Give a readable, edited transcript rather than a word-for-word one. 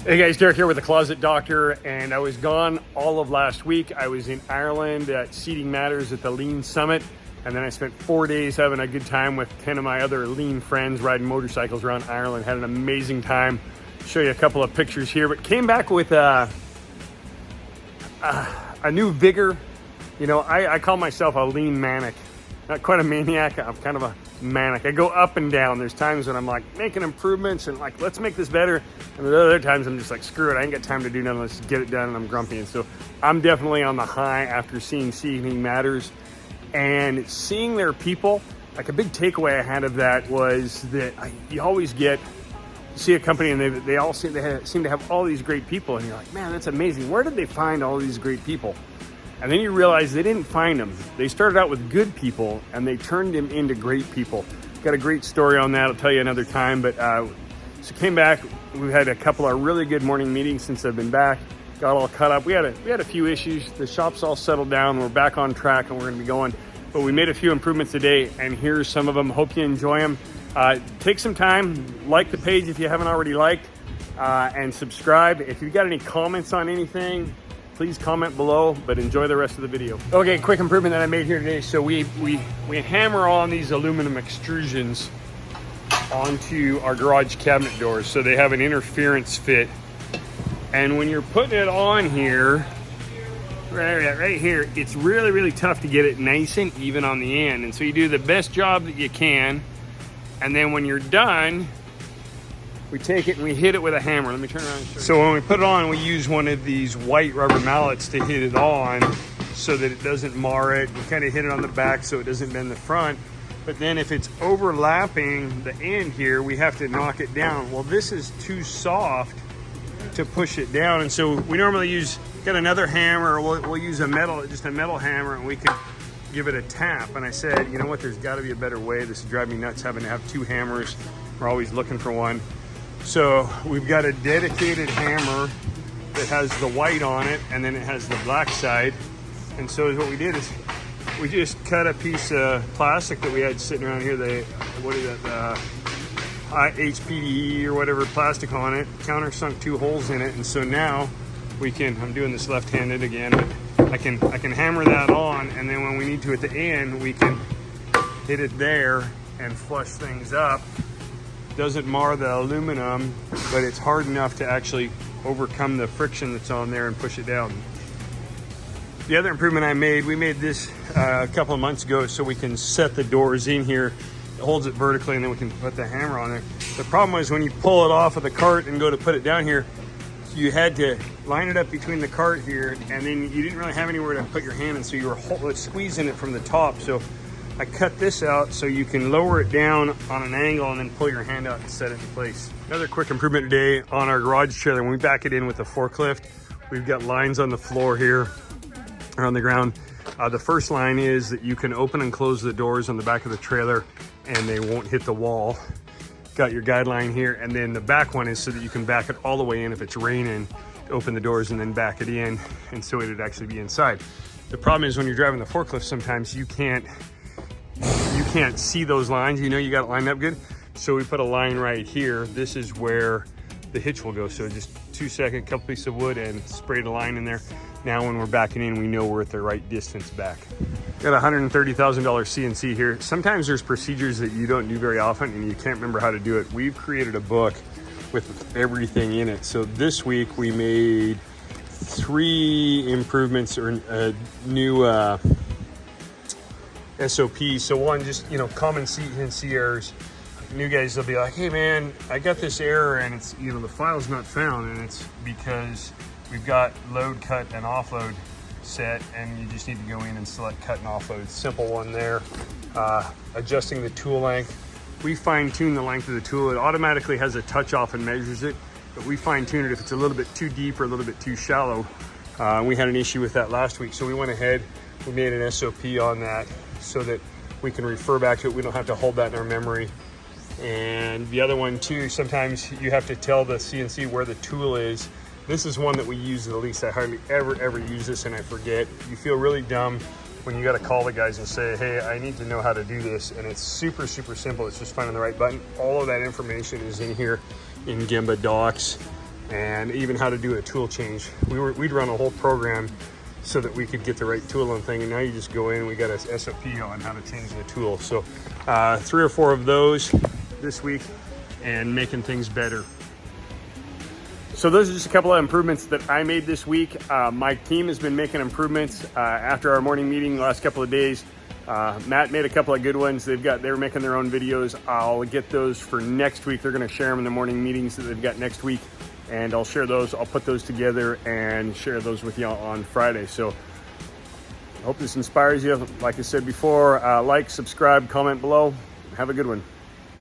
Hey guys, Derek here with the Closet Doctor, and I was gone all of last week. I was in Ireland at Seating Matters at the Lean Summit, and then I spent 4 days having a good time with 10 of my other lean friends riding motorcycles around Ireland. Had an amazing time. Show you a couple of pictures here, but came back with a new vigor. You know, I call myself a lean manic. Not quite a maniac, I'm kind of a manic. I go up and down. There's times when I'm like making improvements and like, let's make this better. And the other times I'm just like, screw it, I ain't got time to do nothing, let's just get it done, and I'm grumpy. And so I'm definitely on the high after seeing Seating Matters and seeing their people. Like a big takeaway I had of that was that you always see a company and they all seem to have all these great people, and you're like, man, that's amazing. Where did they find all these great people? And then you realize they didn't find them. They started out with good people and they turned them into great people. Got a great story on that, I'll tell you another time. But so came back, we've had a couple of really good morning meetings since I've been back. Got all cut up. We had a few issues. The shop's all settled down. We're back on track and we're gonna be going. But we made a few improvements today, and here's some of them. Hope you enjoy them. Take some time, like the page if you haven't already liked, and subscribe. If you've got any comments on anything, please comment below, but enjoy the rest of the video. Okay, quick improvement that I made here today. So we hammer on these aluminum extrusions onto our garage cabinet doors so they have an interference fit. And when you're putting it on here, right here, it's really, really tough to get it nice and even on the end. And so you do the best job that you can. And then when you're done, we take it and we hit it with a hammer. Let me turn around and show you. So when we put it on, we use one of these white rubber mallets to hit it on so that it doesn't mar it. We kind of hit it on the back so it doesn't bend the front. But then if it's overlapping the end here, we have to knock it down. Well, this is too soft to push it down. And so we normally got another hammer, or we'll use just a metal hammer, and we can give it a tap. And I said, you know what, there's gotta be a better way. This is driving me nuts having to have two hammers. We're always looking for one. So we've got a dedicated hammer that has the white on it, and then it has the black side. And so what we did is we just cut a piece of plastic that we had sitting around here. HPDE or whatever plastic on it, countersunk 2 holes in it. And so now I'm doing this left-handed again, but I can hammer that on, and then when we need to at the end, we can hit it there and flush things up. Doesn't mar the aluminum, but it's hard enough to actually overcome the friction that's on there and push it down. The other improvement we made this a couple of months ago so we can set the doors in here. It holds it vertically, and then we can put the hammer on there. The problem was when you pull it off of the cart and go to put it down here, you had to line it up between the cart here, and then you didn't really have anywhere to put your hand in, so you were squeezing it from the top. So I cut this out so you can lower it down on an angle and then pull your hand out and set it in place. Another quick improvement today on our garage trailer. When we back it in with the forklift, we've got lines on the floor here or on the ground. The first line is that you can open and close the doors on the back of the trailer and they won't hit the wall. Got your guideline here. And then the back one is so that you can back it all the way in if it's raining, open the doors and then back it in, and so it'd actually be inside. The problem is when you're driving the forklift, sometimes you can't see those lines. You know, you got it lined up good. So we put a line right here. This is where the hitch will go. So just 2 seconds, couple pieces of wood, and sprayed a line in there. Now when we're backing in, we know we're at the right distance back. Got a $130,000 CNC here. Sometimes there's procedures that you don't do very often and you can't remember how to do it. We've created a book with everything in it. So this week we made 3 improvements or new SOPs. So one, just, you know, common CNC errors. New guys, they'll be like, hey man, I got this error and it's, you know, the file's not found, and it's because we've got load, cut, and offload set, and you just need to go in and select cut and offload. Simple one there. Adjusting the tool length. We fine tune the length of the tool. It automatically has a touch off and measures it, but we fine tune it if it's a little bit too deep or a little bit too shallow. We had an issue with that last week, so we went ahead, we made an SOP on that so that we can refer back to it. We don't have to hold that in our memory. And the other one too, sometimes you have to tell the CNC where the tool is. This is one that we use the least. I hardly ever use this and I forget. You feel really dumb when you got to call the guys and say, hey, I need to know how to do this. And it's super simple. It's just finding the right button. All of that information is in here in Gemba Docs. and even how to do a tool change. We'd run a whole program so that we could get the right tool and thing, and now you just go in, we got a SOP on how to change the tool. So 3 or 4 of those this week, and making things better. So those are just a couple of improvements that I made this week. My team has been making improvements after our morning meeting the last couple of days. Matt made a couple of good ones. They're making their own videos. I'll get those for next week. They're going to share them in the morning meetings that they've got next week, and I'll share those. I'll put those together and share those with you on Friday. So I hope this inspires you. Like I said before, like, subscribe, comment below. Have a good one.